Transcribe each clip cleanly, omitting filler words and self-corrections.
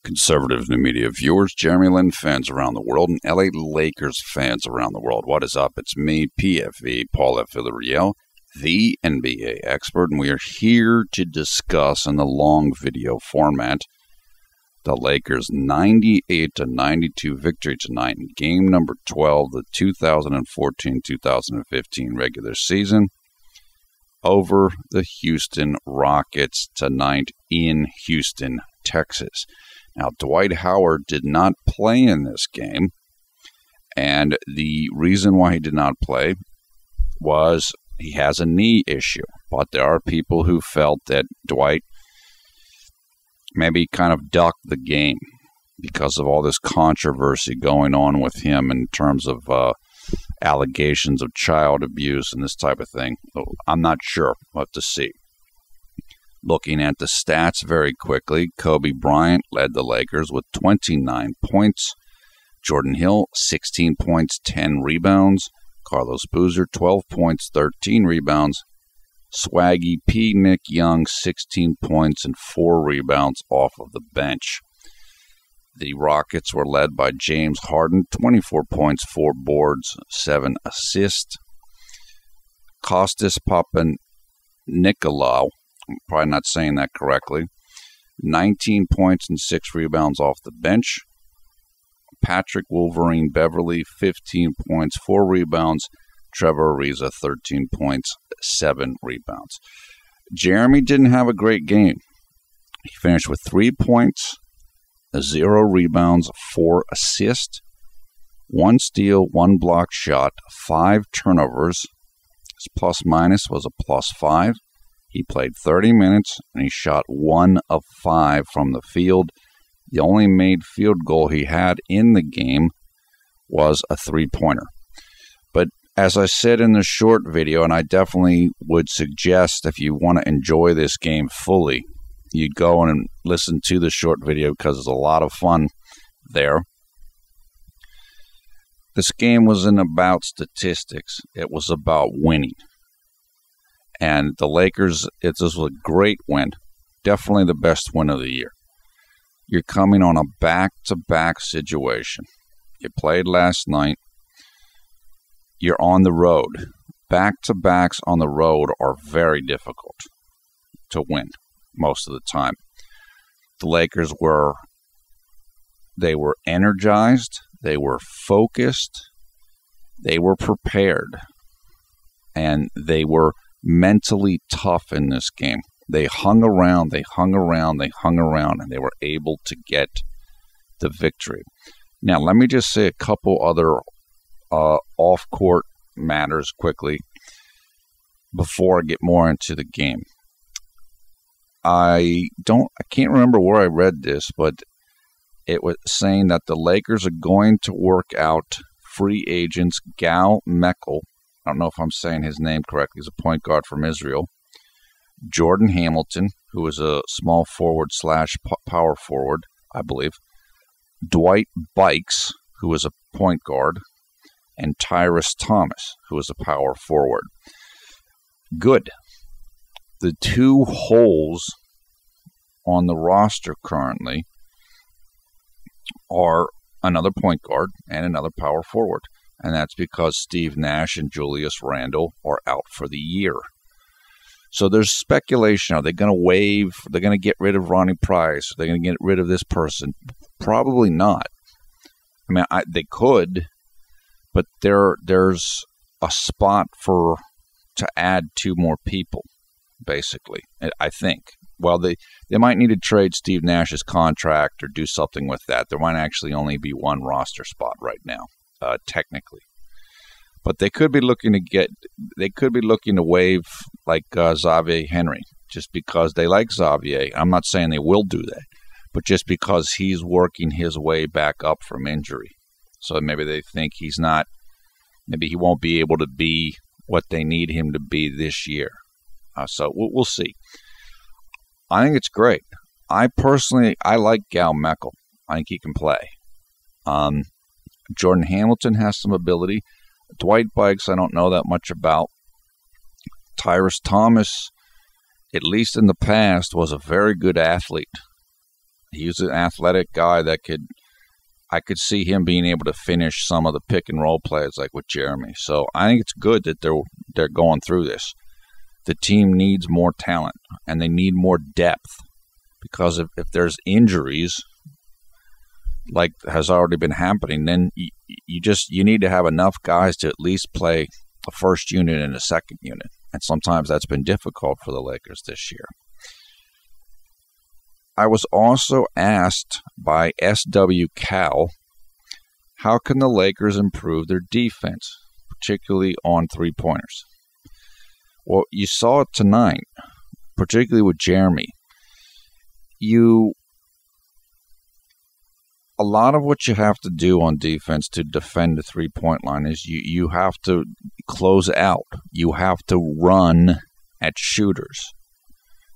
Conservative New Media viewers, Jeremy Lin fans around the world, and LA Lakers fans around the world. What is up? It's me, PFV, Paul F. Villarreal, the NBA expert, and we are here to discuss in the long video format the Lakers' 98-92 victory tonight in game number 12, the 2014-2015 regular season, over the Houston Rockets tonight in Houston, Texas. Now, Dwight Howard did not play in this game, and the reason why he did not play was he has a knee issue. But there are people who felt that Dwight maybe kind of ducked the game because of all this controversy going on with him in terms of allegations of child abuse and this type of thing. I'm not sure. We'll have to see. Looking at the stats very quickly, Kobe Bryant led the Lakers with 29 points. Jordan Hill, 16 points, 10 rebounds. Carlos Boozer, 12 points, 13 rebounds. Swaggy P. Nick Young, 16 points and 4 rebounds off of the bench. The Rockets were led by James Harden, 24 points, 4 boards, 7 assists. Kostas Papanikolaou, I'm probably not saying that correctly, 19 points and 6 rebounds off the bench. Patrick Wolverine Beverly, 15 points, 4 rebounds. Trevor Ariza, 13 points, 7 rebounds. Jeremy didn't have a great game. He finished with 3 points, 0 rebounds, 4 assists, 1 steal, 1 block shot, 5 turnovers. His plus-minus was a +5. He played 30 minutes, and he shot 1 of 5 from the field. The only made field goal he had in the game was a three-pointer. But as I said in the short video, and I definitely would suggest if you want to enjoy this game fully, you go and listen to the short video because it's a lot of fun there. This game wasn't about statistics. It was about winning. And the Lakers, this was a great win. Definitely the best win of the year. You're coming on a back-to-back situation. You played last night. You're on the road. Back-to-backs on the road are very difficult to win most of the time. The Lakers were energized. They were focused. They were prepared. And they were mentally tough in this game. They hung around, and they were able to get the victory. Now, let me just say a couple other off-court matters quickly before I get more into the game. I can't remember where I read this, but it was saying that the Lakers are going to work out free agents Gal Mekel. I don't know if I'm saying his name correctly. He's a point guard from Israel. Jordan Hamilton, who is a small forward / power forward, I believe. Dwight Bikes, who is a point guard. And Tyrus Thomas, who is a power forward. Good. The 2 holes on the roster currently are another point guard and another power forward. And that's because Steve Nash and Julius Randle are out for the year. So there's speculation. Are they going to waive? They're going to get rid of Ronnie Price? Are they going to get rid of this person? Probably not. I mean, they could, but there's a spot to add 2 more people, basically, I think. Well, they might need to trade Steve Nash's contract or do something with that. There might actually only be 1 roster spot right now. Technically, but they could be looking to waive like Xavier Henry just because they like Xavier. I'm not saying they will do that, but just because he's working his way back up from injury, so maybe they think maybe he won't be able to be what they need him to be this year. So we'll see. I think it's great. I like Gal Mekel. I think he can play. Jordan Hamilton has some ability. Dwight Bikes, I don't know that much about. Tyrus Thomas, at least in the past, was a very good athlete. He's an athletic guy that I could see him being able to finish some of the pick and roll plays like with Jeremy. So I think it's good that they're going through this. The team needs more talent and they need more depth, because if there's injuries like has already been happening, then you need to have enough guys to at least play a first unit and a second unit. And sometimes that's been difficult for the Lakers this year. I was also asked by SW Cal, how can the Lakers improve their defense, particularly on three-pointers? Well, you saw it tonight, particularly with Jeremy. A lot of what you have to do on defense to defend the three-point line is you have to close out. You have to run at shooters.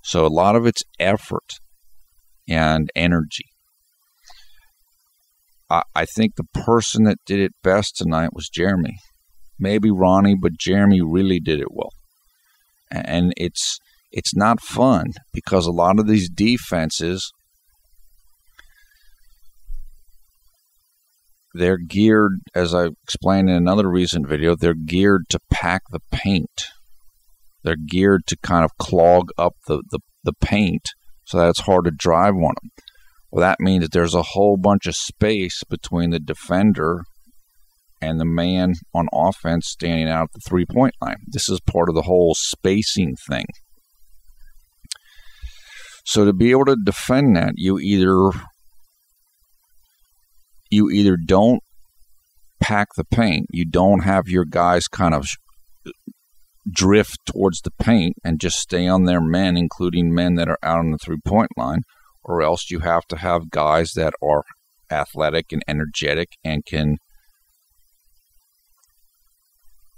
So a lot of it's effort and energy. I think the person that did it best tonight was Jeremy. Maybe Ronnie, but Jeremy really did it well. And it's not fun, because a lot of these defenses, they're geared, as I explained in another recent video, they're geared to pack the paint. They're geared to kind of clog up the paint so that it's hard to drive on them. Well, that means that there's a whole bunch of space between the defender and the man on offense standing out at the three-point line. This is part of the whole spacing thing. So to be able to defend that, you either don't pack the paint, you don't have your guys kind of drift towards the paint and just stay on their men, including men that are out on the three-point line, or else you have to have guys that are athletic and energetic and can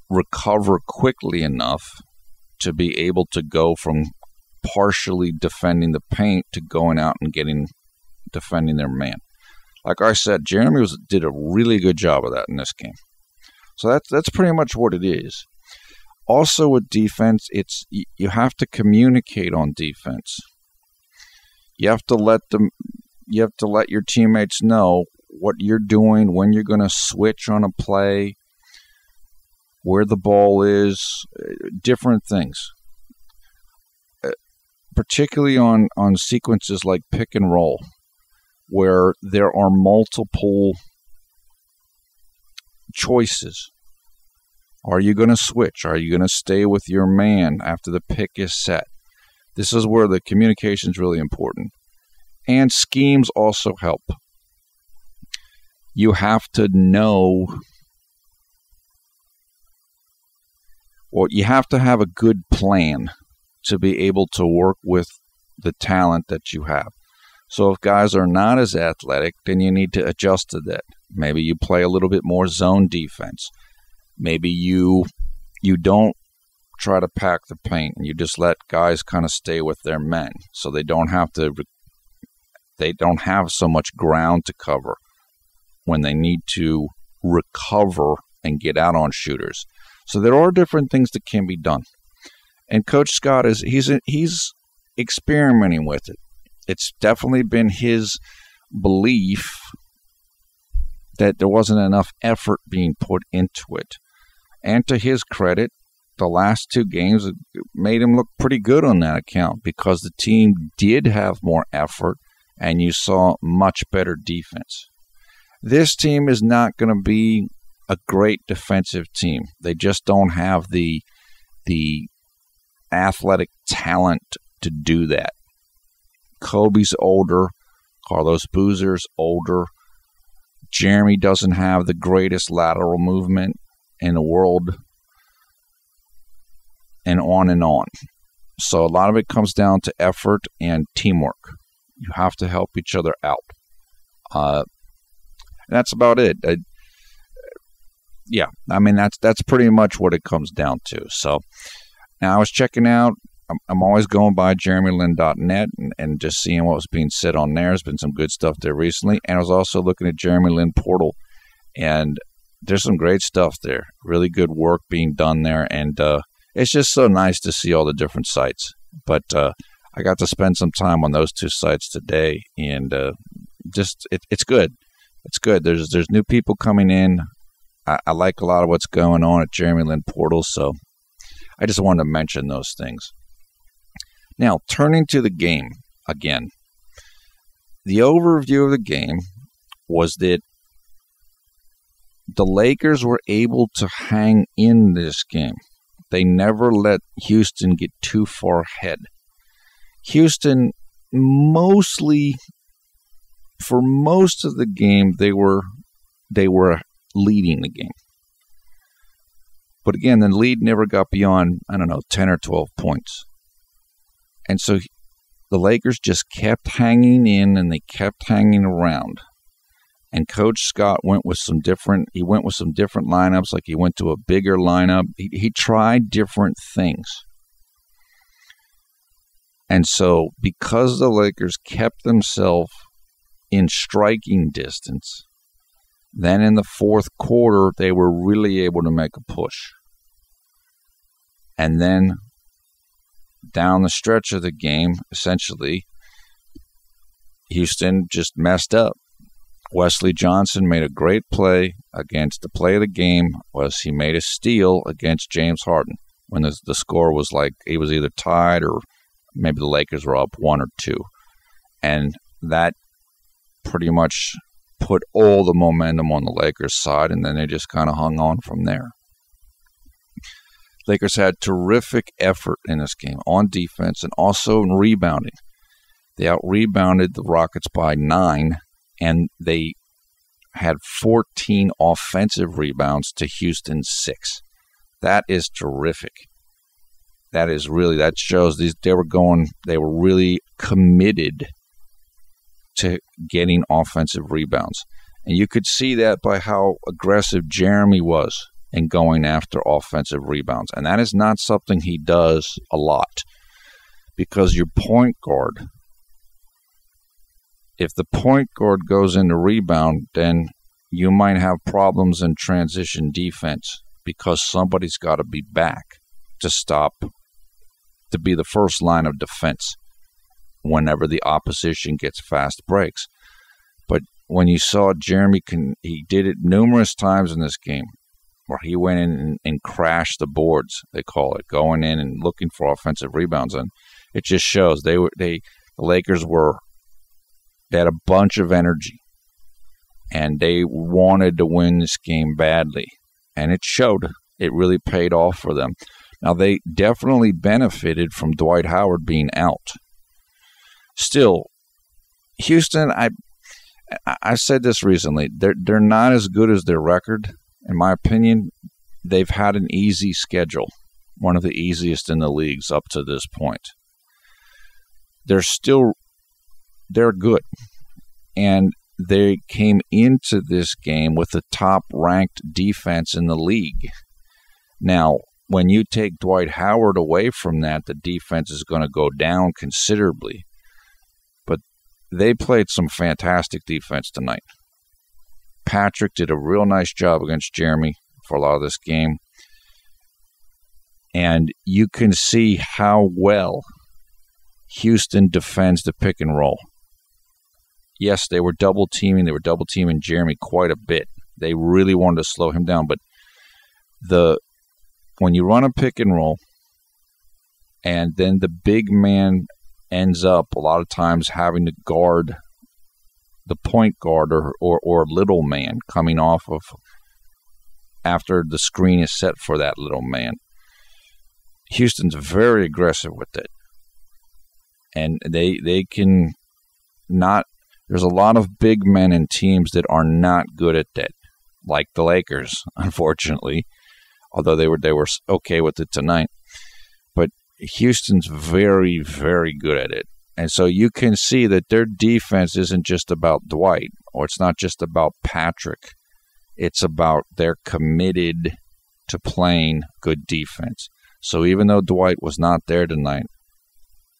recover quickly enough to be able to go from partially defending the paint to going out and defending their man. Like I said, Jeremy did a really good job of that in this game. So that's pretty much what it is. Also with defense, you have to communicate on defense. You have to let your teammates know what you're doing, when you're going to switch on a play, where the ball is, different things. Particularly on sequences like pick and roll, where there are multiple choices. Are you going to switch? Are you going to stay with your man after the pick is set? This is where the communication is really important. And schemes also help. You have to know, well, you have to have a good plan to be able to work with the talent that you have. So if guys are not as athletic, then you need to adjust to that. Maybe you play a little bit more zone defense. Maybe you don't try to pack the paint and you just let guys kind of stay with their men, so they don't have so much ground to cover when they need to recover and get out on shooters. So there are different things that can be done. And Coach Scott he's experimenting with it. It's definitely been his belief that there wasn't enough effort being put into it. And to his credit, the last two games made him look pretty good on that account, because the team did have more effort and you saw much better defense. This team is not going to be a great defensive team. They just don't have the athletic talent to do that. Kobe's older. Carlos Boozer's older. Jeremy doesn't have the greatest lateral movement in the world, and on and on. So a lot of it comes down to effort and teamwork. You have to help each other out. That's about it. That's pretty much what it comes down to. So now I was checking out, I'm always going by jeremylin.net and just seeing what was being said on there. There's been some good stuff there recently. And I was also looking at Jeremy Lin Portal, and there's some great stuff there. Really good work being done there. And it's just so nice to see all the different sites. But I got to spend some time on those two sites today, and it's good. It's good. There's new people coming in. I like a lot of what's going on at Jeremy Lin Portals, so I just wanted to mention those things. Now, turning to the game again, the overview of the game was that the Lakers were able to hang in this game. They never let Houston get too far ahead. Houston mostly, for most of the game, they were leading the game. But again, the lead never got beyond, 10 or 12 points. And so the Lakers just kept hanging in and they kept hanging around. And Coach Scott went with some different lineups, like he went to a bigger lineup. He tried different things. And so because the Lakers kept themselves in striking distance, then in the fourth quarter, they were really able to make a push. And then down the stretch of the game, essentially, Houston just messed up. Wesley Johnson made a great play against the play of the game was he made a steal against James Harden when the score was like it was either tied or maybe the Lakers were up 1 or 2. And that pretty much put all the momentum on the Lakers' side, and then they just kind of hung on from there. Lakers had terrific effort in this game on defense and also in rebounding. They out-rebounded the Rockets by 9, and they had 14 offensive rebounds to Houston's 6. That is terrific. That shows they were really committed to getting offensive rebounds. And you could see that by how aggressive Jeremy was in going after offensive rebounds. And that is not something he does a lot, because your point guard, if the point guard goes into rebound, then you might have problems in transition defense because somebody's got to be back to be the first line of defense whenever the opposition gets fast breaks. But when you saw Jeremy, he did it numerous times in this game where he went in and crashed the boards, they call it, going in and looking for offensive rebounds. And it just shows the Lakers had a bunch of energy, and they wanted to win this game badly. And it showed. It really paid off for them. Now, they definitely benefited from Dwight Howard being out. Still, Houston, I said this recently, they're not as good as their record. In my opinion, they've had an easy schedule, one of the easiest in the leagues up to this point. They're good. And they came into this game with the top-ranked defense in the league. Now, when you take Dwight Howard away from that, the defense is going to go down considerably. But they played some fantastic defense tonight. Patrick did a real nice job against Jeremy for a lot of this game. And you can see how well Houston defends the pick and roll. Yes, they were double teaming. They were double teaming Jeremy quite a bit. They really wanted to slow him down. But when you run a pick and roll, and then the big man ends up a lot of times having to guard the point guard or little man coming off of after the screen is set for that little man. Houston's very aggressive with it. And they can not. There's a lot of big men in teams that are not good at that, like the Lakers, unfortunately, although they were okay with it tonight. But Houston's very, very good at it. And so you can see that their defense isn't just about Dwight, or it's not just about Patrick. It's about they're committed to playing good defense. So even though Dwight was not there tonight,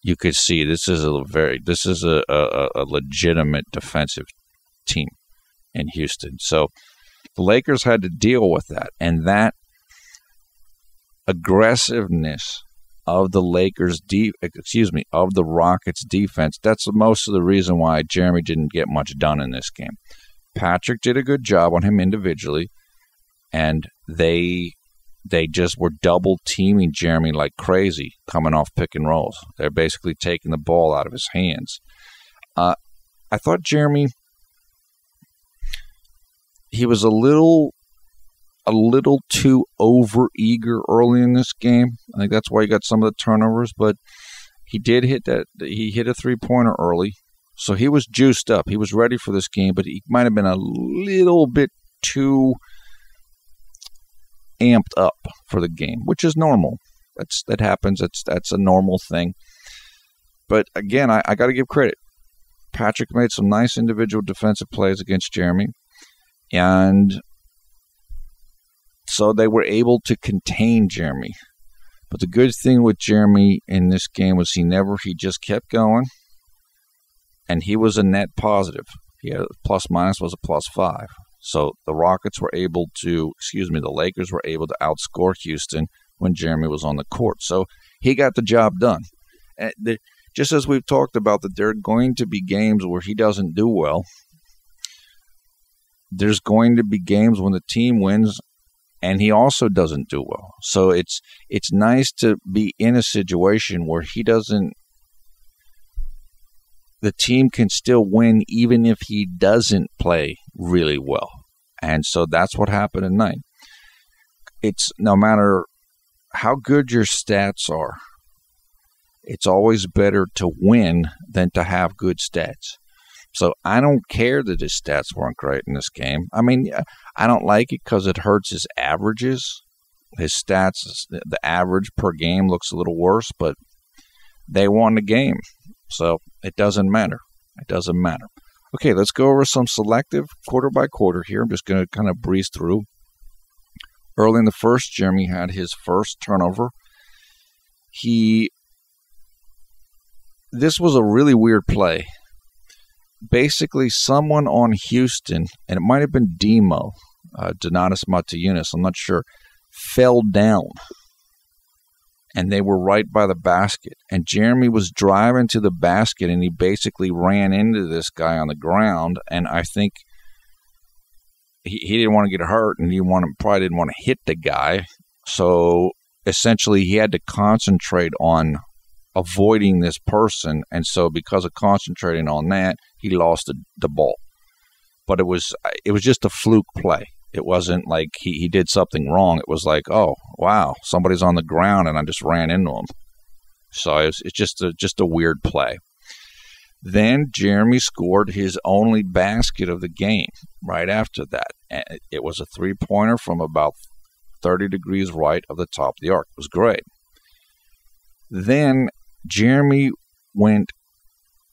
you could see this is a legitimate defensive team in Houston. So the Lakers had to deal with that, and that aggressiveness of the of the Rockets defense. That's most of the reason why Jeremy didn't get much done in this game. Patrick did a good job on him individually, and they just were double teaming Jeremy like crazy coming off pick and rolls. They're basically taking the ball out of his hands. I thought Jeremy, he was a little too over-eager early in this game. I think that's why he got some of the turnovers, but he did hit that. He hit a three-pointer early, so he was juiced up. He was ready for this game, but he might have been a little bit too amped up for the game, which is normal. That happens. That's a normal thing. But again, I got to give credit. Patrick made some nice individual defensive plays against Jeremy, and so they were able to contain Jeremy. But the good thing with Jeremy in this game was he just kept going, and he was a net positive. He had a plus minus was a +5. So the Lakers were able to outscore Houston when Jeremy was on the court. So he got the job done. Just as we've talked about that there are going to be games where he doesn't do well, there's going to be games when the team wins and he also doesn't do well. So it's nice to be in a situation where the team can still win even if he doesn't play really well. And so that's what happened tonight. It's no matter how good your stats are, it's always better to win than to have good stats. So I don't care that his stats weren't great in this game. I mean, I don't like it because it hurts his averages. His stats, the average per game looks a little worse, but they won the game. So it doesn't matter. It doesn't matter. Okay, let's go over some selective quarter by quarter here. I'm just going to kind of breeze through. Early in the first, Jeremy had his first turnover. This was a really weird play. Basically, someone on Houston, and it might have been Demo, Donatas Motiejunas, I'm not sure, fell down. And they were right by the basket. And Jeremy was driving to the basket, and he basically ran into this guy on the ground. And I think he didn't want to get hurt, and probably didn't want to hit the guy. So essentially, he had to concentrate on avoiding this person, and so because of concentrating on that, he lost the ball. But it was just a fluke play. It wasn't like he did something wrong. It was like, oh wow, somebody's on the ground and I just ran into him. So it's just a weird play. Then Jeremy scored his only basket of the game right after that. And it was a three-pointer from about 30 degrees right of the top of the arc. It was great. Then Jeremy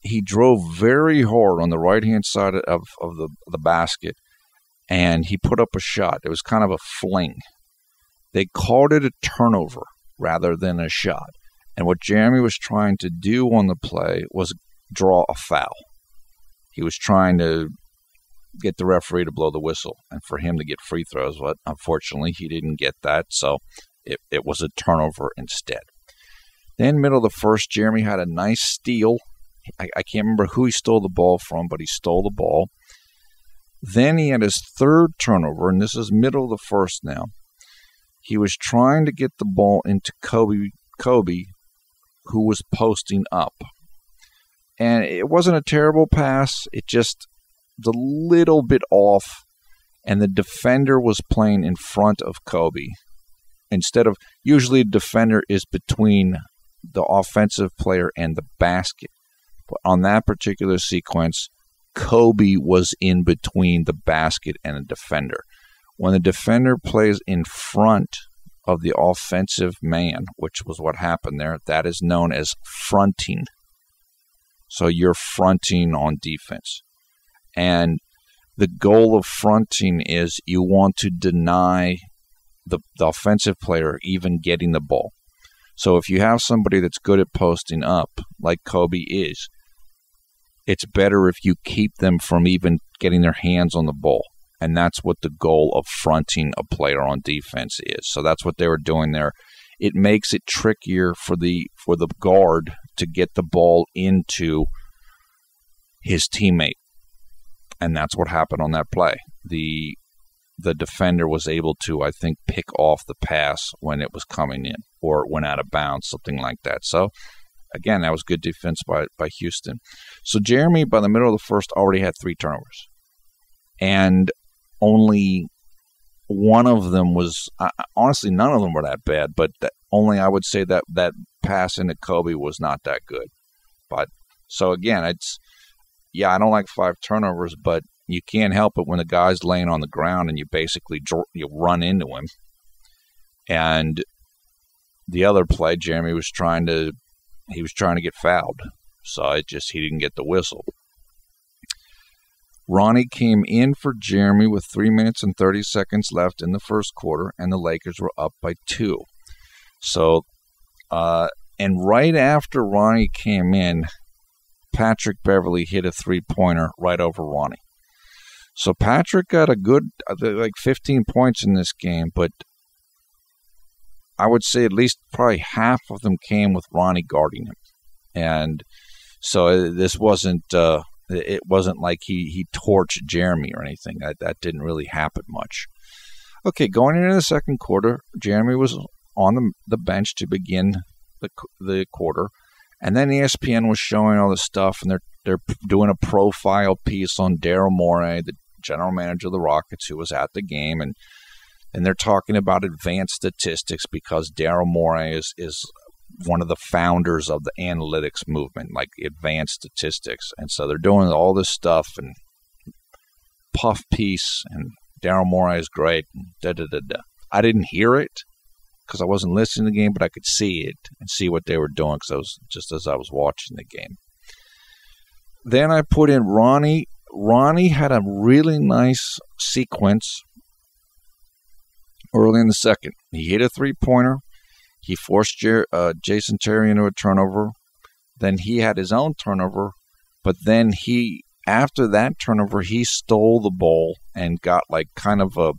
he drove very hard on the right-hand side of the basket, and he put up a shot. It was kind of a fling. They called it a turnover rather than a shot. And what Jeremy was trying to do on the play was draw a foul. He was trying to get the referee to blow the whistle and for him to get free throws, but unfortunately he didn't get that, so it was a turnover instead. Then middle of the first, Jeremy had a nice steal. I can't remember who he stole the ball from, but he stole the ball. Then he had his third turnover, and this is middle of the first now. He was trying to get the ball into Kobe, who was posting up. And it wasn't a terrible pass. It just was a little bit off, and the defender was playing in front of Kobe. Instead of, usually the defender is between the offensive player and the basket. But on that particular sequence, Kobe was in between the basket and the defender. When the defender plays in front of the offensive man, which was what happened there, that is known as fronting. So you're fronting on defense. And the goal of fronting is you want to deny the offensive player even getting the ball. So if you have somebody that's good at posting up, like Kobe is, it's better if you keep them from even getting their hands on the ball. And that's what the goal of fronting a player on defense is. So that's what they were doing there it makes it trickier for the guard to get the ball into his teammate. And that's what happened on that play. The defender was able to, I think, pick off the pass when it was coming in, or it went out of bounds, something like that. So, again, that was good defense by Houston. So Jeremy, by the middle of the first, already had 3 turnovers. And only one of them was, honestly, none of them were that bad, but only I would say that pass into Kobe was not that good. But, so again, I don't like 5 turnovers, but you can't help it when the guy's laying on the ground and you basically run into him. And the other play, Jeremy was trying to get fouled, so he didn't get the whistle. Ronnie came in for Jeremy with 3 minutes and 30 seconds left in the first quarter, and the Lakers were up by 2. So, and right after Ronnie came in, Patrick Beverley hit a 3-pointer right over Ronnie. So Patrick got a good, 15 points in this game, but I would say at least probably half of them came with Ronnie guarding him. And so this wasn't, it wasn't like he torched Jeremy or anything. That didn't really happen much. Okay, going into the second quarter, Jeremy was on the bench to begin the quarter. And then ESPN was showing all this stuff, and they're doing a profile piece on Daryl Morey, the general manager of the Rockets, who was at the game, and they're talking about advanced statistics because Daryl Morey is one of the founders of the analytics movement, like advanced statistics. And so they're doing all this stuff and puff piece, and Daryl Morey is great. I didn't hear it because I wasn't listening to the game, but I could see it and see what they were doing because I was just as I was watching the game. Then I put in Ronnie. Ronnie had a really nice sequence early in the second. He hit a 3-pointer. He forced Jason Terry into a turnover. Then he had his own turnover, but then after that turnover, he stole the ball and got like kind of a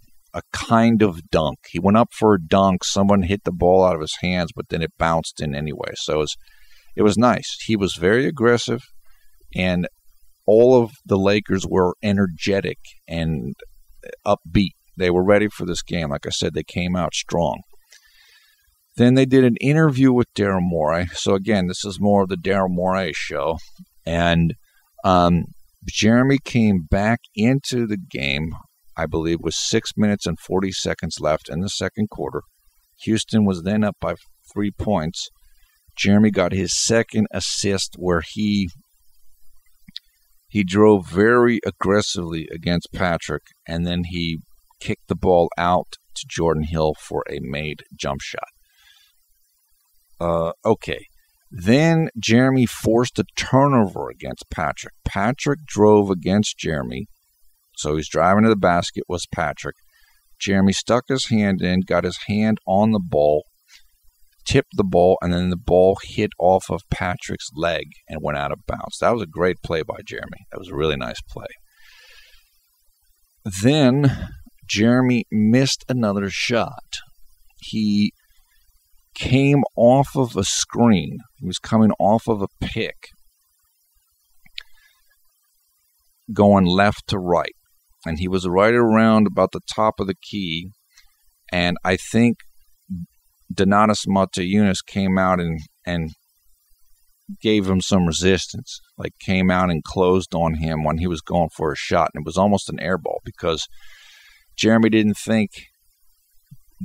dunk. He went up for a dunk. Someone hit the ball out of his hands, but then it bounced in anyway. So it was nice. He was very aggressive, and all of the Lakers were energetic and upbeat. They were ready for this game. Like I said, they came out strong. Then they did an interview with Daryl Morey. So again, this is more of the Daryl Morey show. And Jeremy came back into the game, I believe, with 6 minutes and 40 seconds left in the second quarter. Houston was then up by 3 points. Jeremy got his second assist where he drove very aggressively against Patrick, and then he kicked the ball out to Jordan Hill for a made jump shot. Okay. Then Jeremy forced a turnover against Patrick. Patrick drove against Jeremy. So he's driving to the basket was Patrick. Jeremy stuck his hand in, got his hand on the ball, tipped the ball, and then the ball hit off of Patrick's leg and went out of bounds. That was a great play by Jeremy. That was a really nice play. Then Jeremy missed another shot. He came off of a screen. He was coming off of a pick, going left to right. And he was right around about the top of the key. And I think Donatas Motiejunas came out and gave him some resistance, like came out and closed on him when he was going for a shot. And it was almost an air ball because Jeremy didn't think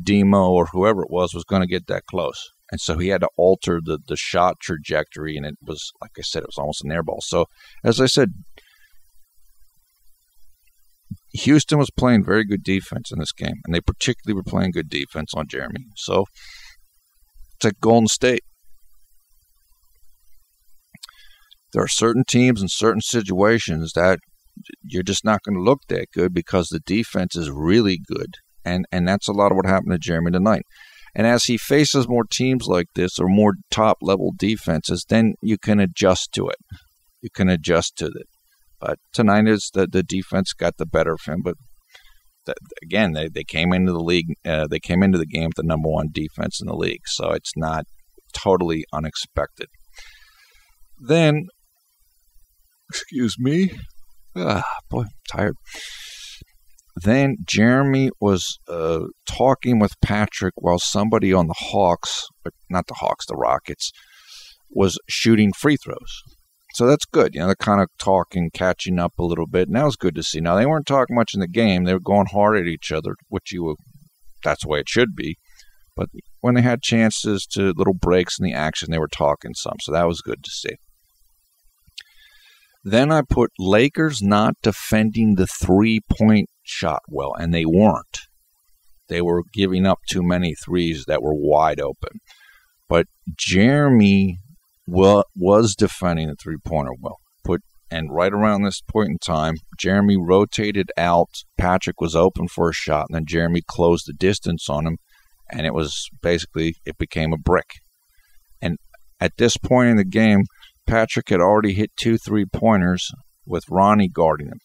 Demo or whoever it was going to get that close. And so he had to alter the shot trajectory. And it was, like I said, it was almost an air ball. So, as I said, Houston was playing very good defense in this game, and they particularly were playing good defense on Jeremy. So it's like Golden State. There are certain teams in certain situations that you're just not going to look that good because the defense is really good, and that's a lot of what happened to Jeremy tonight. And as he faces more teams like this or more top-level defenses, then you can adjust to it. You can adjust to it. But tonight is the defense got the better of him. But again, they came into the league. They came into the game with the number one defense in the league, so it's not totally unexpected. Then, excuse me, boy, I'm tired. Then Jeremy was talking with Patrick while somebody on the Hawks, not the Hawks, the Rockets, was shooting free throws. So that's good. They're kind of talking, catching up a little bit, and that was good to see. Now, they weren't talking much in the game. They were going hard at each other, that's the way it should be. But when they had chances to little breaks in the action, they were talking some. So that was good to see. Then I put Lakers not defending the three-point shot well, and they weren't. They were giving up too many threes that were wide open. But Jeremy was defending the three-pointer well. And right around this point in time, Jeremy rotated out. Patrick was open for a shot, and then Jeremy closed the distance on him, and it became a brick. And at this point in the game, Patrick had already hit 2 3-pointers with Ronnie guarding him.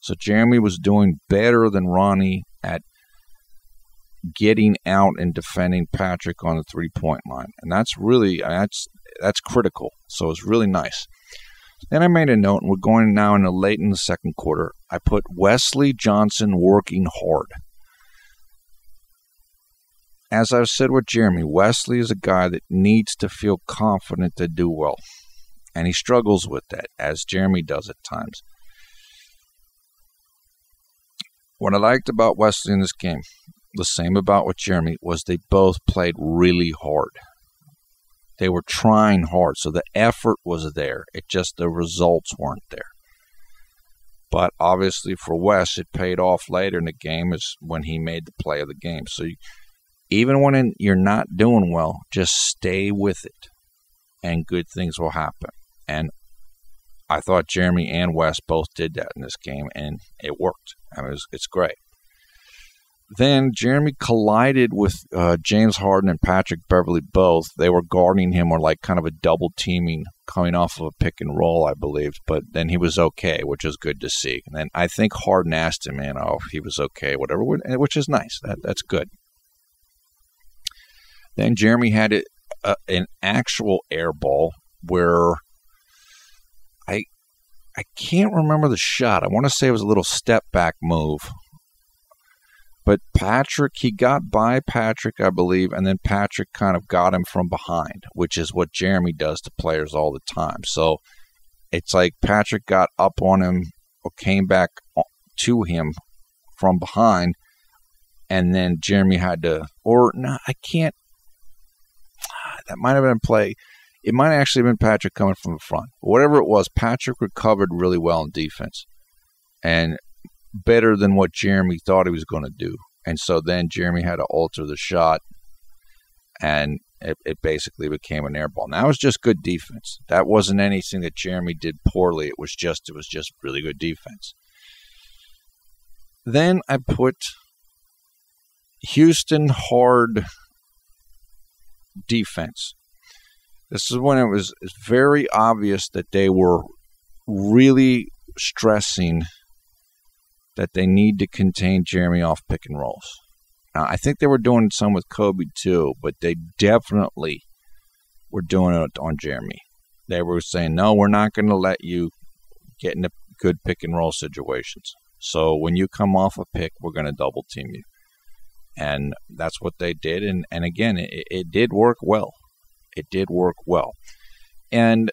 So Jeremy was doing better than Ronnie at getting out and defending Patrick on the three-point line. And that's critical. So it's really nice. Then I made a note, and we're going now late in the second quarter. I put Wesley Johnson working hard. As I've said with Jeremy, Wesley is a guy that needs to feel confident to do well. And he struggles with that, as Jeremy does at times. What I liked about Wesley in this game, the same about with Jeremy, was they both played really hard. They were trying hard, so the effort was there. The results weren't there. But obviously for Wes, it paid off later in the game is when he made the play of the game. So even when you're not doing well, just stay with it, and good things will happen. And I thought Jeremy and Wes both did that in this game, and it worked. It's great. Then Jeremy collided with James Harden and Patrick Beverley both. They were guarding him, or like kind of a double teaming coming off of a pick and roll, I believe. But then he was okay, which is good to see. And then I think Harden asked him, if he was okay, whatever, which is nice. That's good. Then Jeremy had an actual air ball where I can't remember the shot. I want to say it was a little step back move. But he got by Patrick, I believe, and then Patrick kind of got him from behind, which is what Jeremy does to players all the time. So it's like Patrick got up on him or came back to him from behind, and then Jeremy had to, that might have been a play. It might actually have been Patrick coming from the front. Whatever it was, Patrick recovered really well in defense. And better than what Jeremy thought he was going to do. And so then Jeremy had to alter the shot, and it basically became an air ball. And that was just good defense. That wasn't anything that Jeremy did poorly. It was just really good defense. Then I put Houston hard defense. This is when it was very obvious that they were really stressing that they need to contain Jeremy off pick and rolls. Now, I think they were doing some with Kobe too, but they definitely were doing it on Jeremy. They were saying, no, we're not going to let you get into good pick and roll situations. So when you come off a pick, we're going to double team you. And that's what they did. And again, it did work well. It did work well. And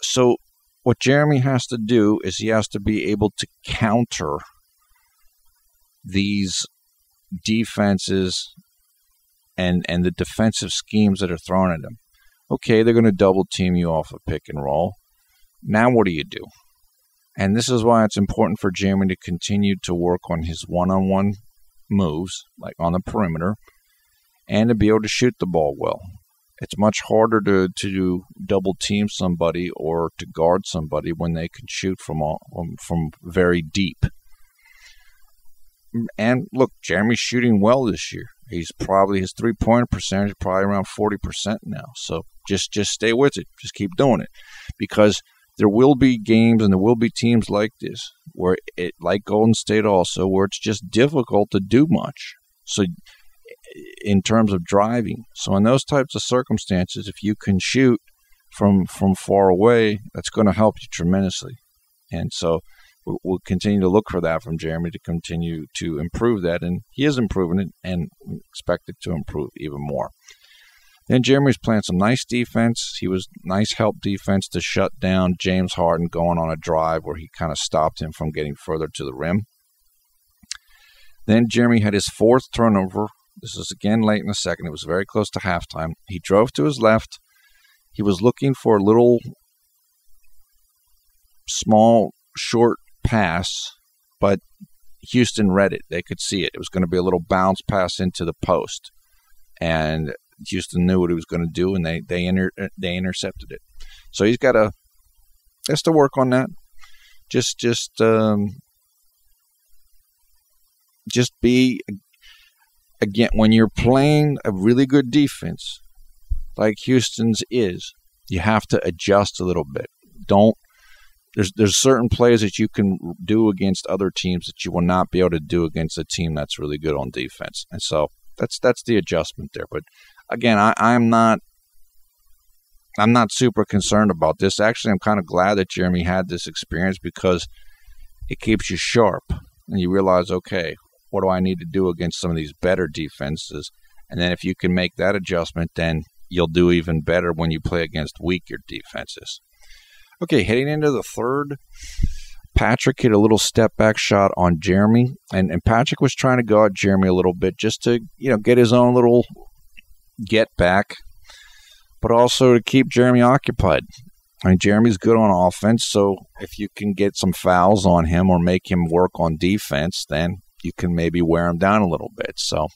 so what Jeremy has to do is he has to be able to counter these defenses and the defensive schemes that are thrown at him. Okay, they're going to double team you off a pick and roll. Now what do you do? And this is why it's important for Jeremy to continue to work on his one-on-one moves, like on the perimeter, and to be able to shoot the ball well. It's much harder to double team somebody or to guard somebody when they can shoot from very deep. And look, Jeremy's shooting well this year. His 3-point percentage is probably around 40% now. So just stay with it. Just keep doing it, because there will be games and there will be teams like this where it, like Golden State also, where it's just difficult to do much. So in terms of driving. So in those types of circumstances, if you can shoot from far away, that's going to help you tremendously. And so we'll continue to look for that from Jeremy to continue to improve that. And he is improving it and expected to improve even more. Then Jeremy's playing some nice defense. He was nice help defense to shut down James Harden going on a drive where he kind of stopped him from getting further to the rim. Then Jeremy had his fourth turnover. This is again late in the second. It was very close to halftime. He drove to his left. He was looking for a little small, short pass, but Houston read it. They could see it. It was going to be a little bounce pass into the post. And Houston knew what he was going to do, and they intercepted it. So he's to work on that. Just be, again, when you're playing a really good defense like Houston's is, you have to adjust a little bit. There's certain plays that you can do against other teams that you will not be able to do against a team that's really good on defense. And so that's the adjustment there. But again, I'm not super concerned about this. Actually, I'm kind of glad that Jeremy had this experience because it keeps you sharp and you realize, okay, what do I need to do against some of these better defenses? And then if you can make that adjustment, then you'll do even better when you play against weaker defenses. Okay, heading into the third, Patrick hit a little step-back shot on Jeremy, and Patrick was trying to guard Jeremy a little bit just to, get his own little get-back, but also to keep Jeremy occupied. I mean, Jeremy's good on offense, so if you can get some fouls on him or make him work on defense, then you can maybe wear him down a little bit. So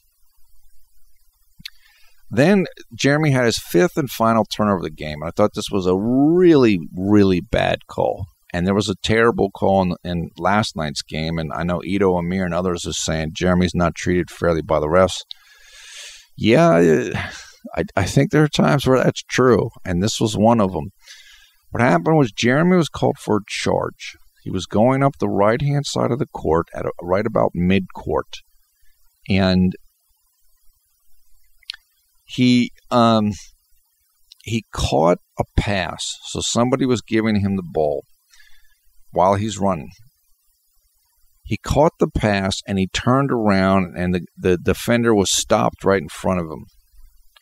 then Jeremy had his fifth and final turnover of the game. And I thought this was a really, really bad call. And there was a terrible call in last night's game. And I know Ito, Amir, and others are saying Jeremy's not treated fairly by the refs. Yeah, I think there are times where that's true. And this was one of them. What happened was Jeremy was called for a charge. He was going up the right-hand side of the court at right about mid-court. And he caught a pass. So somebody was giving him the ball while he's running. He caught the pass and he turned around and the defender was stopped right in front of him.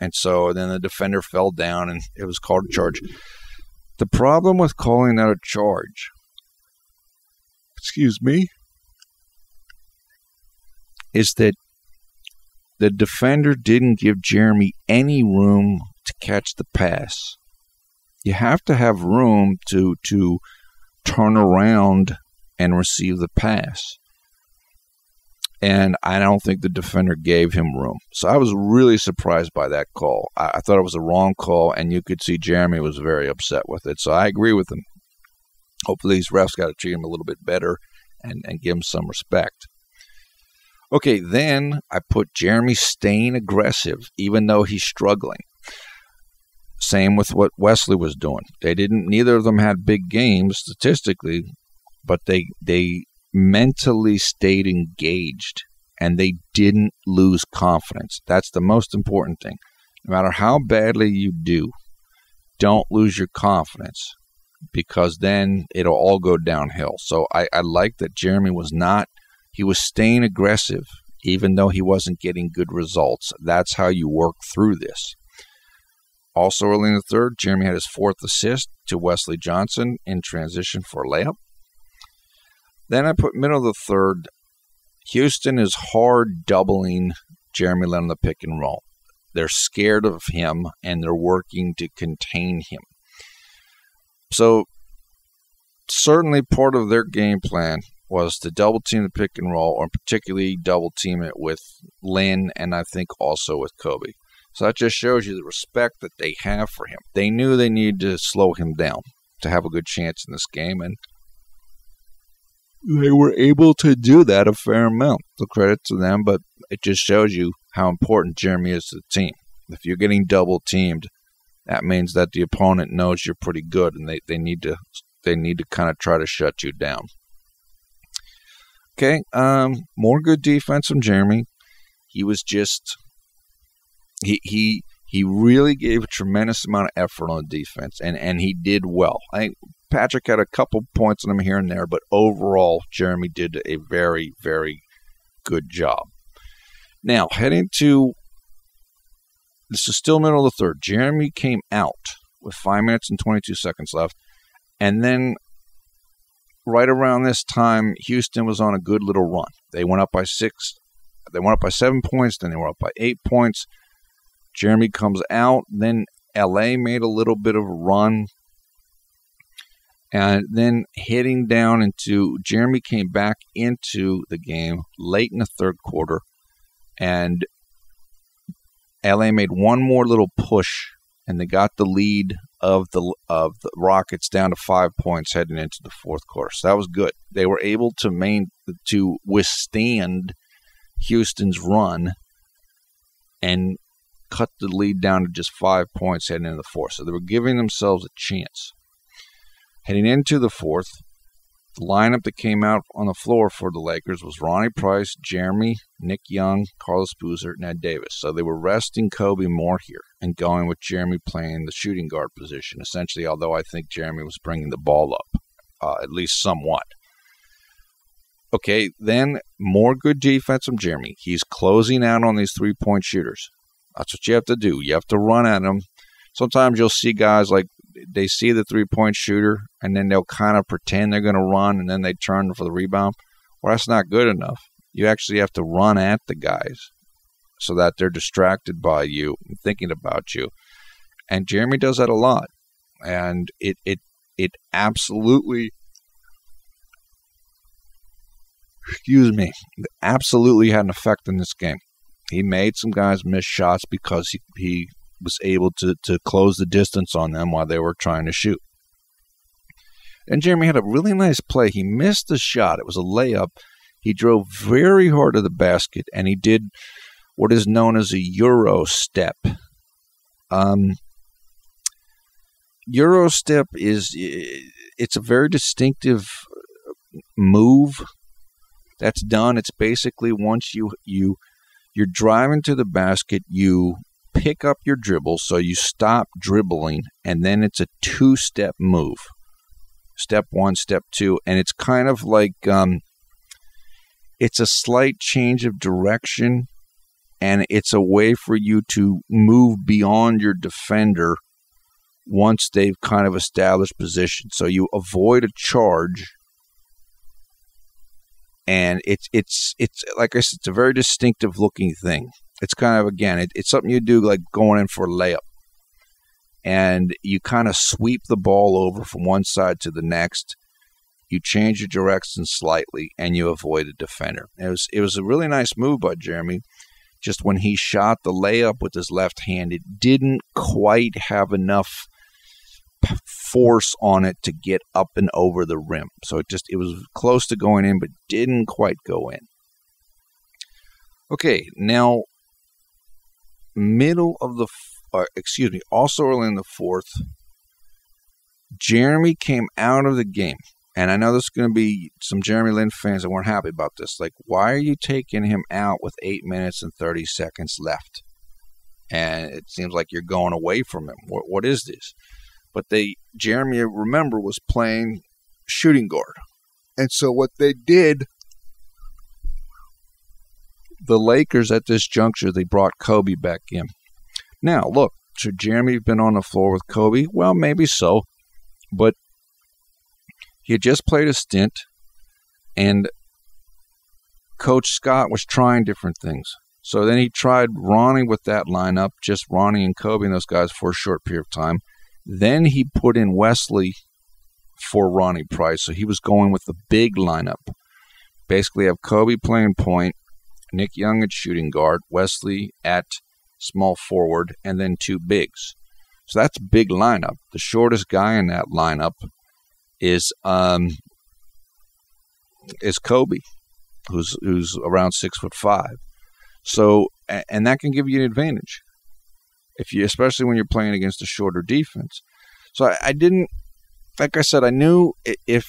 And so then the defender fell down and it was called a charge. The problem with calling that a charge, is that the defender didn't give Jeremy any room to catch the pass. You have to have room to turn around and receive the pass. And I don't think the defender gave him room. So I was really surprised by that call. I thought it was a wrong call, and you could see Jeremy was very upset with it. So I agree with him. Hopefully these refs got to treat him a little bit better and give him some respect. Okay, then I put Jeremy staying aggressive, even though he's struggling. Same with what Wesley was doing. Neither of them had big games statistically, but they mentally stayed engaged and they didn't lose confidence. That's the most important thing. No matter how badly you do, don't lose your confidence because then it'll all go downhill. So I like that Jeremy he was staying aggressive even though he wasn't getting good results. That's how you work through this. Also early in the third, Jeremy had his fourth assist to Wesley Johnson in transition for a layup. Then I put middle of the third. Houston is hard doubling Jeremy Lin on the pick and roll. They're scared of him, and they're working to contain him. So certainly part of their game plan was to double team the pick and roll, or particularly double team it with Lin and I think also with Kobe. So that just shows you the respect that they have for him. They knew they needed to slow him down to have a good chance in this game, and they were able to do that a fair amount. So credit to them, but it just shows you how important Jeremy is to the team. If you're getting double teamed, that means that the opponent knows you're pretty good, and they need to they need to kind of try to shut you down. Okay, more good defense from Jeremy. He was just he really gave a tremendous amount of effort on defense, and he did well. I think Patrick had a couple points on him here and there, but overall, Jeremy did a very, very good job. Now, heading to, this is still middle of the third. Jeremy came out with 5 minutes and 22 seconds left, and then right around this time, Houston was on a good little run. They went up by 7 points, then they were up by 8 points. Jeremy comes out, then LA made a little bit of a run, and then heading down into, Jeremy came back into the game late in the third quarter, and LA made one more little push, and they got the lead of the Rockets down to 5 points heading into the fourth quarter. So that was good. They were able to withstand Houston's run and cut the lead down to just 5 points heading into the fourth. So they were giving themselves a chance. Heading into the fourth, the lineup that came out on the floor for the Lakers was Ronnie Price, Jeremy, Nick Young, Carlos Boozer, and Ed Davis. So they were resting Kobe more here and going with Jeremy playing the shooting guard position, essentially, although I think Jeremy was bringing the ball up, at least somewhat. Okay, then more good defense from Jeremy. He's closing out on these three-point shooters. That's what you have to do. You have to run at them. Sometimes you'll see guys like they see the three-point shooter, and then they'll kind of pretend they're going to run, and then they turn for the rebound. Well, that's not good enough. You actually have to run at the guys so that they're distracted by you and thinking about you. And Jeremy does that a lot. And it absolutely, absolutely had an effect in this game. He made some guys miss shots because he was able to close the distance on them while they were trying to shoot. And Jeremy had a really nice play. He missed the shot. It was a layup. He drove very hard to the basket, and he did what is known as a Euro step. Euro step it's a very distinctive move that's done. It's basically once you're driving to the basket, you pick up your dribble, so you stop dribbling, and then it's a two-step move. Step one, step two, and it's kind of like it's a slight change of direction, and it's a way for you to move beyond your defender once they've kind of established position. So you avoid a charge, and it's like I said, it's a very distinctive looking thing. It's kind of, again, it's something you do like going in for a layup. And you kind of sweep the ball over from one side to the next. You change your direction slightly, and you avoid a defender. It was a really nice move by Jeremy. Just when he shot the layup with his left hand, it didn't quite have enough force on it to get up and over the rim. So it was close to going in, but didn't quite go in. Okay, now also early in the fourth, Jeremy came out of the game. And I know there's going to be some Jeremy Lin fans that weren't happy about this. Like, why are you taking him out with 8 minutes and 30 seconds left? And it seems like you're going away from him. What is this? But Jeremy, remember, was playing shooting guard. And so what they did, the Lakers at this juncture, they brought Kobe back in. Now, look, should Jeremy have been on the floor with Kobe? Well, maybe so. But he had just played a stint, and Coach Scott was trying different things. So then he tried Ronnie with that lineup, just Ronnie and Kobe and those guys for a short period of time. Then he put in Wesley for Ronnie Price. So he was going with the big lineup. Basically have Kobe playing point, Nick Young at shooting guard, Wesley at small forward, and then two bigs. So that's a big lineup. The shortest guy in that lineup is Kobe, who's around 6'5". So, and that can give you an advantage, especially when you're playing against a shorter defense. So I didn't like I said, I knew if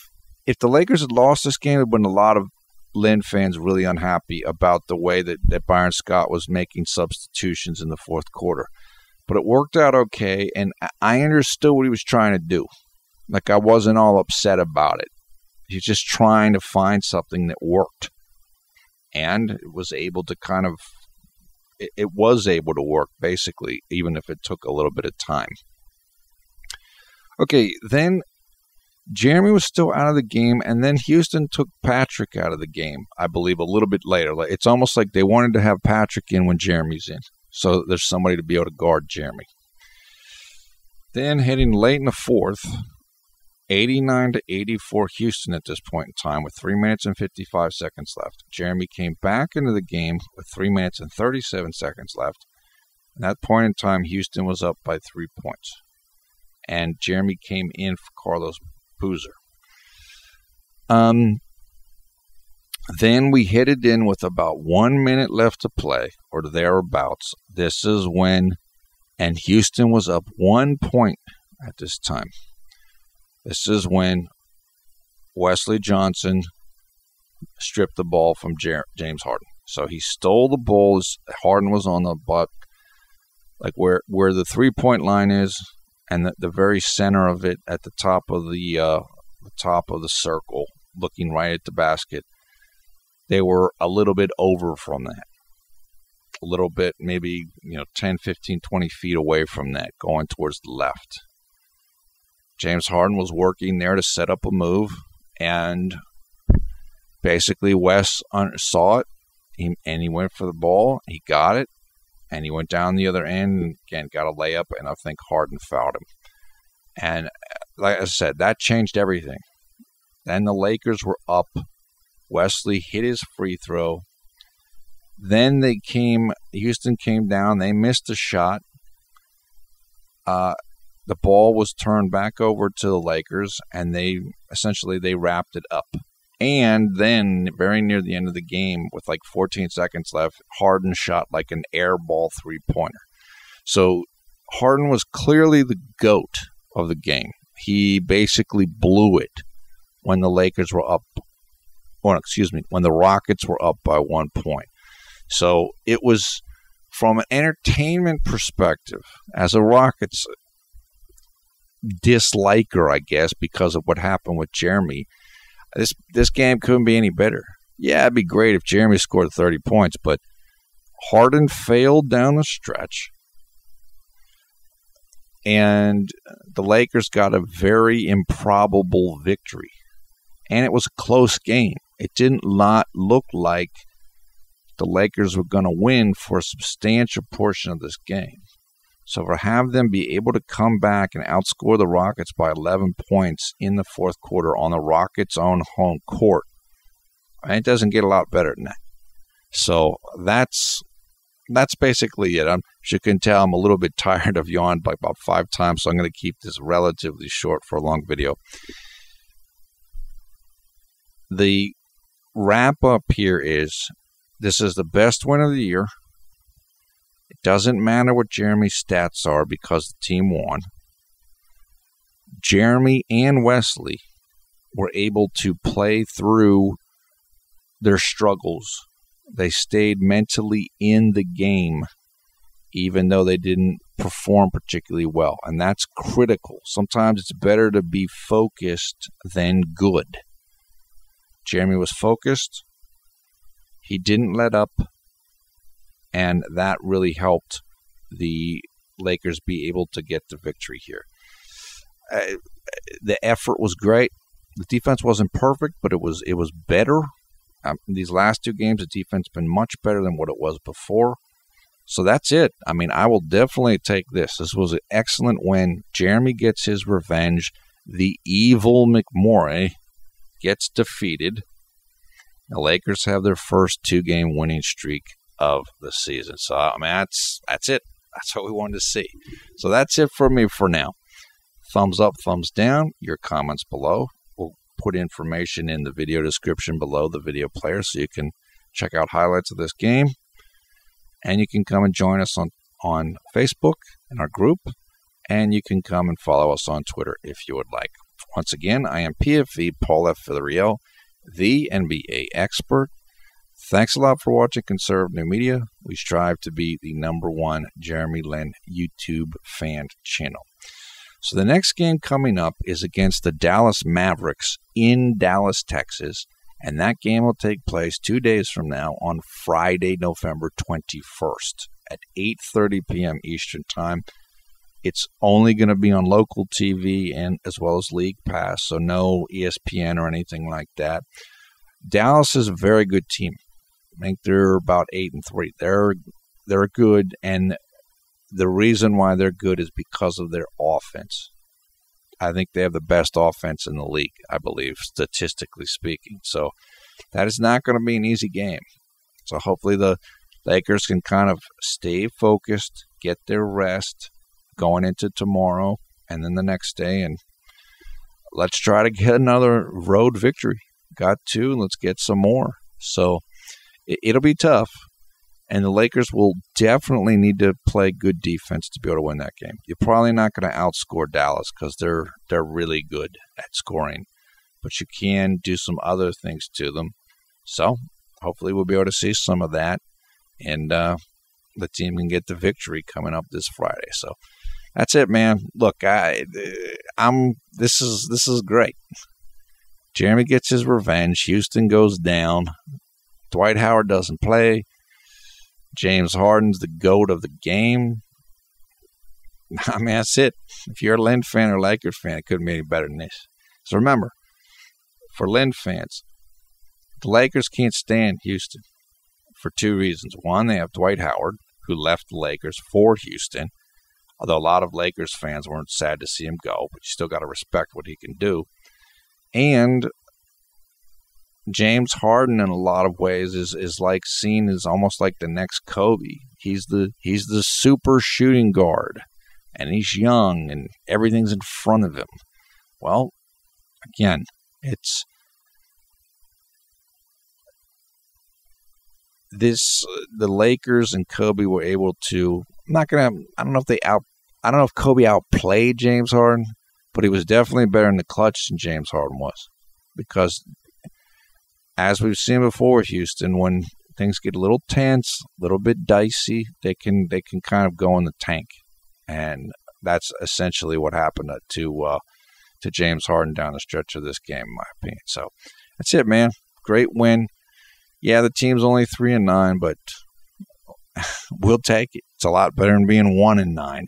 the Lakers had lost this game, there would have been a lot of Lynn fans really unhappy about the way that Byron Scott was making substitutions in the fourth quarter. But it worked out okay, and I understood what he was trying to do. Like, I wasn't all upset about it. He was just trying to find something that worked. And it was able to it was able to work, basically, even if it took a little bit of time. Okay, then Jeremy was still out of the game, and then Houston took Patrick out of the game, I believe, a little bit later. It's almost like they wanted to have Patrick in when Jeremy's in, so there's somebody to be able to guard Jeremy. Then heading late in the fourth, 89-84 Houston at this point in time with 3 minutes and 55 seconds left. Jeremy came back into the game with 3 minutes and 37 seconds left. At that point in time, Houston was up by 3 points. And Jeremy came in for Carlos Boozer. Then we headed in with about 1 minute left to play, or thereabouts. This is when, and Houston was up 1 point at this time. This is when Wesley Johnson stripped the ball from James Harden. So he stole the ball as Harden was on the butt, like where the 3-point line is, and the very center of it at the top of the circle, looking right at the basket. They were a little bit over from that. A little bit, maybe 10, 15, 20 feet away from that, going towards the left. James Harden was working there to set up a move, and basically Wes saw it, and he went for the ball. He got it, and he went down the other end and again got a layup, and I think Harden fouled him. And like I said, that changed everything. Then the Lakers were up. Wesley hit his free throw. Then Houston came down. They missed a shot. The ball was turned back over to the Lakers, and they wrapped it up. And then, very near the end of the game, with like 14 seconds left, Harden shot like an air ball three-pointer. So Harden was clearly the GOAT of the game. He basically blew it when the Lakers were up. When the Rockets were up by 1 point. So it was, from an entertainment perspective, as a Rockets disliker, I guess, because of what happened with Jeremy, this game couldn't be any better. Yeah, it'd be great if Jeremy scored 30 points, but Harden failed down the stretch, and the Lakers got a very improbable victory. And it was a close game. It didn't look like the Lakers were going to win for a substantial portion of this game. So to have them be able to come back and outscore the Rockets by 11 points in the fourth quarter on the Rockets' own home court, it doesn't get a lot better than that. So that's basically it. As you can tell, I'm a little bit tired. I've yawned by about 5 times, so I'm going to keep this relatively short for a long video. The wrap-up here is, this is the best win of the year. It doesn't matter what Jeremy's stats are because the team won. Jeremy and Wesley were able to play through their struggles. They stayed mentally in the game, even though they didn't perform particularly well. And that's critical. Sometimes it's better to be focused than good. Jeremy was focused. He didn't let up. And that really helped the Lakers be able to get the victory here. The effort was great. The defense wasn't perfect, but it was better. These last 2 games, the defense has been much better than what it was before. So that's it. I will definitely take this. This was an excellent win. Jeremy gets his revenge. The evil McMorray gets defeated. The Lakers have their first 2-game winning streak of the season. So, that's it. That's what we wanted to see. So that's it for me for now. Thumbs up, thumbs down, your comments below. We'll put information in the video description below the video player so you can check out highlights of this game. And you can come and join us on Facebook in our group. And you can come and follow us on Twitter if you would like. Once again, I am PFV Paul F. Villarreal, the NBA expert. Thanks a lot for watching Conservative New Media. We strive to be the #1 Jeremy Lin YouTube fan channel. So the next game coming up is against the Dallas Mavericks in Dallas, Texas. And that game will take place 2 days from now on Friday, November 21st at 8:30 p.m. Eastern Time. It's only going to be on local TV and as well as League Pass, so no ESPN or anything like that. Dallas is a very good team. I think they're about 8-3. They're good, and the reason why they're good is because of their offense. I think they have the best offense in the league, I believe, statistically speaking. So that is not going to be an easy game. So hopefully the Lakers can kind of stay focused, get their rest going into tomorrow and then the next day, and let's try to get another road victory. Got 2, let's get some more. So it'll be tough, and the Lakers will definitely need to play good defense to be able to win that game. You're probably not going to outscore Dallas because they're really good at scoring, but you can do some other things to them. So hopefully we'll be able to see some of that, and the team can get the victory coming up this Friday. So that's it, man. Look, this is great. Jeremy gets his revenge. Houston goes down. Dwight Howard doesn't play. James Harden's the GOAT of the game. I mean, that's it. If you're a Lin fan or Lakers fan, it couldn't be any better than this. So remember, for Lin fans, the Lakers can't stand Houston for 2 reasons. One, they have Dwight Howard, who left the Lakers for Houston, although a lot of Lakers fans weren't sad to see him go, but you still got to respect what he can do. And James Harden, in a lot of ways, is like seen as almost like the next Kobe. He's the super shooting guard, and he's young, and everything's in front of him. Well, again, it's the Lakers and Kobe were able to. I don't know if Kobe outplayed James Harden, but he was definitely better in the clutch than James Harden was, because as we've seen before with Houston, when things get a little tense, a little bit dicey, they can kind of go in the tank, and that's essentially what happened to James Harden down the stretch of this game, in my opinion. So that's it, man. Great win. Yeah, the team's only 3-9, but we'll take it. It's a lot better than being 1-9.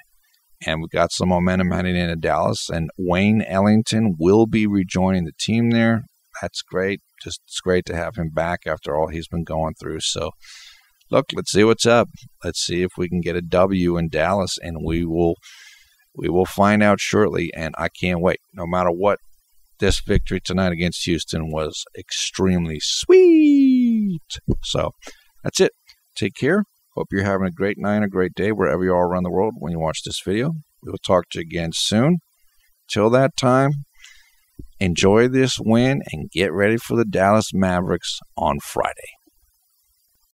And we got some momentum heading into Dallas, and Wayne Ellington will be rejoining the team there. That's great. It's great to have him back after all he's been going through. So, look, let's see what's up. Let's see if we can get a W in Dallas, and we will find out shortly. And I can't wait. No matter what, this victory tonight against Houston was extremely sweet. So, that's it. Take care. Hope you're having a great night, a great day, wherever you are around the world when you watch this video. We will talk to you again soon. Till that time, enjoy this win and get ready for the Dallas Mavericks on Friday.